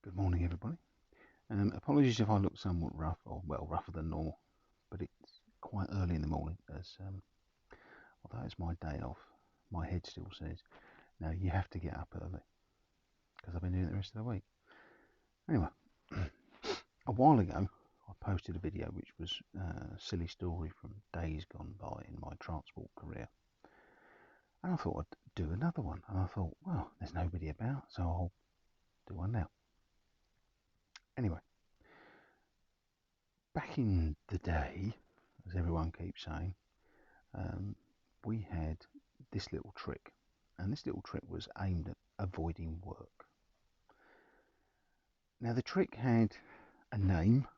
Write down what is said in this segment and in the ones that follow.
Good morning, everybody. Apologies if I look somewhat rough, or well, rougher than normal, but it's quite early in the morning. As although it's my day off, my head still says, "No, you have to get up early," because I've been doing it the rest of the week. Anyway, a while ago, I posted a video which was a silly story from days gone by in my transport career, and I thought I'd do another one. And I thought, well, there's nobody about, so I'll do one now. Anyway, back in the day, as everyone keeps saying, we had this little trick, and this little trick was aimed at avoiding work. Now, the trick had a name,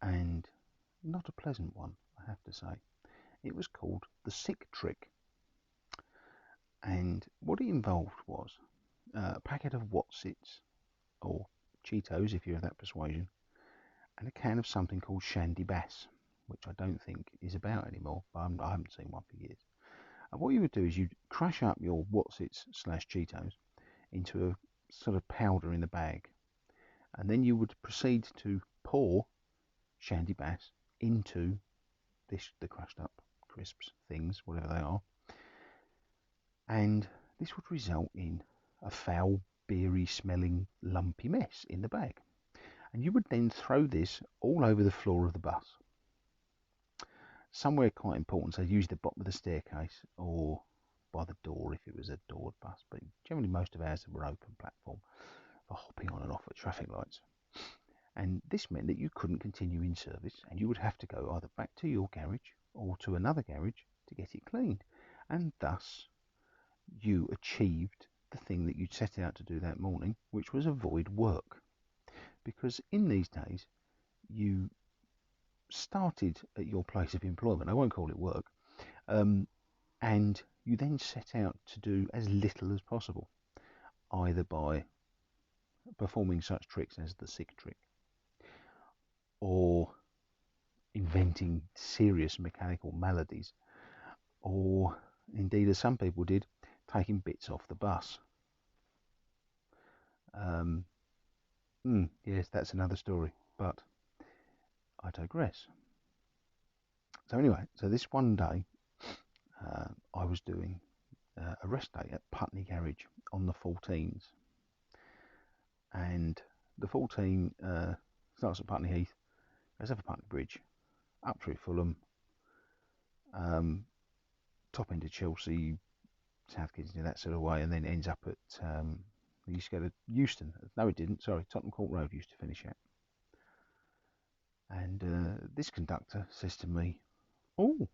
and not a pleasant one, I have to say. It was called the sick trick, and what it involved was a packet of Wotsits, or Cheetos if you're of that persuasion, and a can of something called Shandy Bass, which I don't think is about anymore, but I haven't seen one for years. And what you would do is you'd crush up your Wotsits / Cheetos into a sort of powder in the bag, and then you would proceed to pour Shandy Bass into the crushed up crisps things, whatever they are, and this would result in a foul, beery smelling, lumpy mess in the bag. And you would then throw this all over the floor of the bus. Somewhere quite important, so use the bottom of the staircase or by the door if it was a doored bus, but generally most of ours were open platform for hopping on and off at traffic lights. And this meant that you couldn't continue in service, and you would have to go either back to your garage or to another garage to get it cleaned. And thus you achieved the thing that you'd set out to do that morning, which was avoid work. Because in these days, you started at your place of employment, I won't call it work, and you then set out to do as little as possible, either by performing such tricks as the sick trick, or inventing serious mechanical maladies, or indeed, as some people did, taking bits off the bus. Yes, that's another story, but I digress. So anyway, so this one day, I was doing a rest day at Putney Garage on the 14s, and the 14 starts at Putney Heath, goes over Putney Bridge, up through Fulham, top end of Chelsea, South Kensington, that sort of way, and then ends up at we used to go to Euston. No, it didn't. Sorry, Tottenham Court Road used to finish at. And this conductor says to me, "Oh,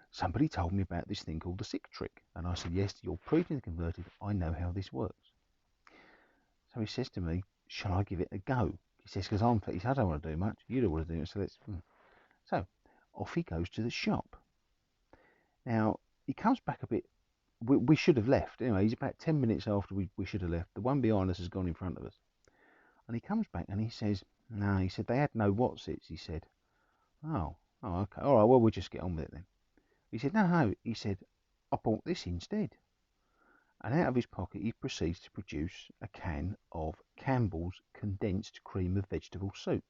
somebody told me about this thing called the sick trick." And I said, "Yes, you're previously converted. I know how this works." So he says to me, "Shall I give it a go?" He says, "Because he said, I don't want to do much. You don't want to do it. So let's." So off he goes to the shop. Now he comes back a bit. We should have left. Anyway, he's about 10 minutes after we should have left. The one behind us has gone in front of us. And he comes back and he says, "No," he said, "they had no Wotsits." He said, "Oh, okay. All right, well, we'll just get on with it then." He said, "No." He said, "I bought this instead." And out of his pocket, he proceeds to produce a can of Campbell's condensed cream of vegetable soup.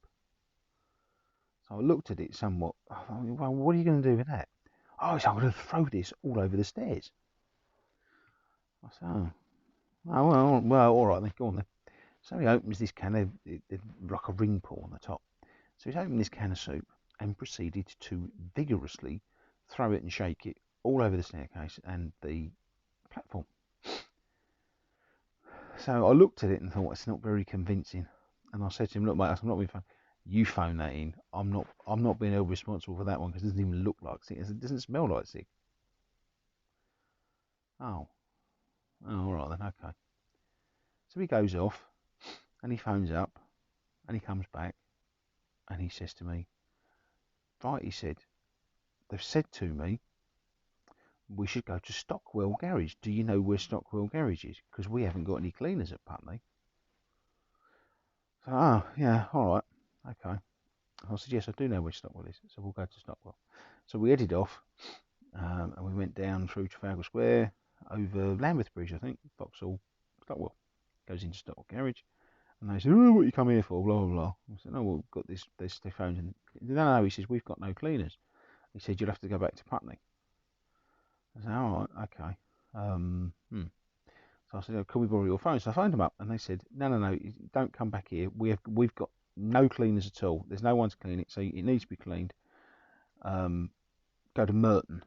So I looked at it somewhat. I thought, well, what are you going to do with that? "Oh, so I'm going to throw this all over the stairs." I said, well, all right then, go on then. So he opens this can, like a ring pull on the top. So he's opened this can of soup and proceeded to vigorously throw it and shake it all over the staircase and the platform. So I looked at it and thought, it's not very convincing. And I said to him, "Look, mate, I'm not being funny. You phone that in. I'm not being held responsible for that one because it doesn't even look like sick. It doesn't smell like sick." Oh, all right then, okay. So he goes off and he phones up and he comes back and he says to me, "Right," he said, "they've said to me we should go to Stockwell Garage. Do you know where Stockwell Garage is? Because we haven't got any cleaners at Putney." So, "Oh, yeah, all right, okay." I said, "Yes, I do know where Stockwell is, so we'll go to Stockwell." So we headed off, and we went down through Trafalgar Square, over Lambeth Bridge, I think, Vauxhall, Stockwell. Goes into Stockwell Garage, And they said, oh, what you come here for? Blah, blah, blah. I said, no, well, we've got this phones. And no, no, he says, we've got no cleaners. He said, you'll have to go back to Putney. I said, all right, okay. So I said, oh, can we borrow your phone? So I phoned them up and they said, no, no, no, don't come back here. We've got no cleaners at all. There's no one to clean it, so it needs to be cleaned. Go to Merton.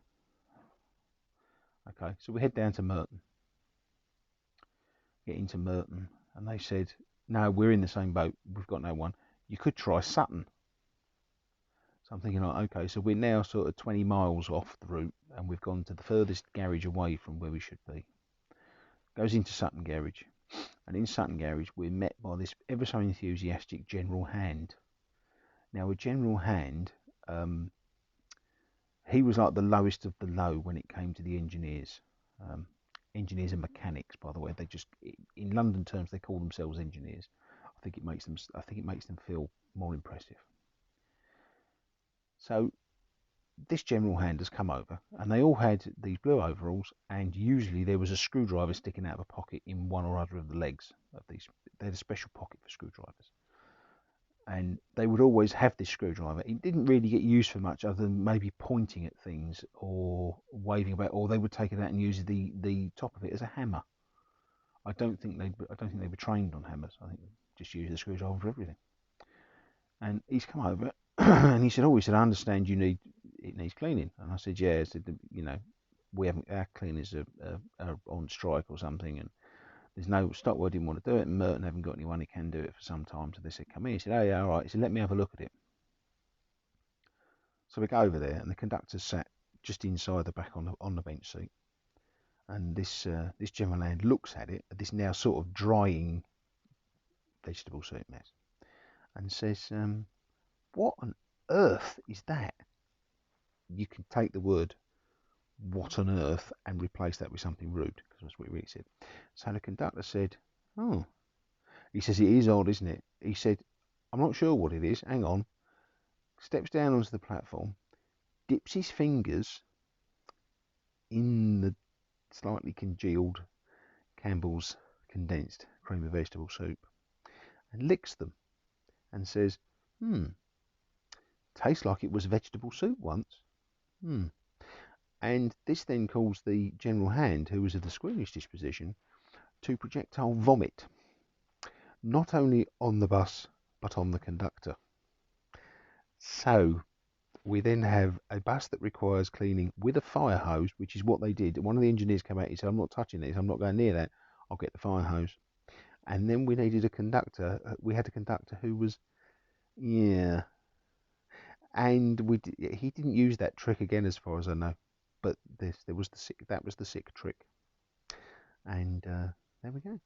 Okay, so we head down to Merton. Get into Merton. And they said, no, we're in the same boat. We've got no one. You could try Sutton. So I'm thinking, like, okay, so we're now sort of 20 miles off the route and we've gone to the furthest garage away from where we should be. Goes into Sutton Garage. And in Sutton Garage, we're met by this ever so enthusiastic General Hand. Now, a General Hand, he was like the lowest of the low when it came to the engineers. Engineers and mechanics, by the way. They just, in London terms, they call themselves engineers. I think it makes them feel more impressive. So this General Hand has come over, and they all had these blue overalls, and usually there was a screwdriver sticking out of a pocket in one or other of the legs of these. They had a special pocket for screwdrivers, and they would always have this screwdriver. It didn't really get used for much other than maybe pointing at things or waving about, or they would take it out and use the top of it as a hammer. I don't think they were trained on hammers. I think they just used the screwdriver for everything. And he's come over and he said, I understand it needs cleaning. And I said, yeah. I said, we haven't, our cleaners are on strike or something, and there's no Stockwell didn't want to do it, and Merton haven't got anyone who can do it for some time. So they said, come here. He said, oh yeah, all right. He said, let me have a look at it. So we go over there, and the conductor sat just inside the back on the bench seat, and this General Hand looks at it, at this now sort of drying vegetable soup mess, and says, what on earth is that? You can take the word what on earth and replace that with something rude, because that's what he really said. So the conductor said, oh, he says, it is odd, isn't it? He said, I'm not sure what it is, hang on. Steps down onto the platform, dips his fingers in the slightly congealed Campbell's condensed cream of vegetable soup and licks them and says, tastes like it was vegetable soup once. And this then caused the General Hand, who was of the squeamish disposition, to projectile vomit, not only on the bus, but on the conductor. So we then have a bus that requires cleaning with a fire hose, which is what they did. One of the engineers came out and said, I'm not touching this, I'm not going near that, I'll get the fire hose. And then we needed a conductor. We had a conductor who was, yeah. And he didn't use that trick again, as far as I know. But that was the sick trick. And there we go.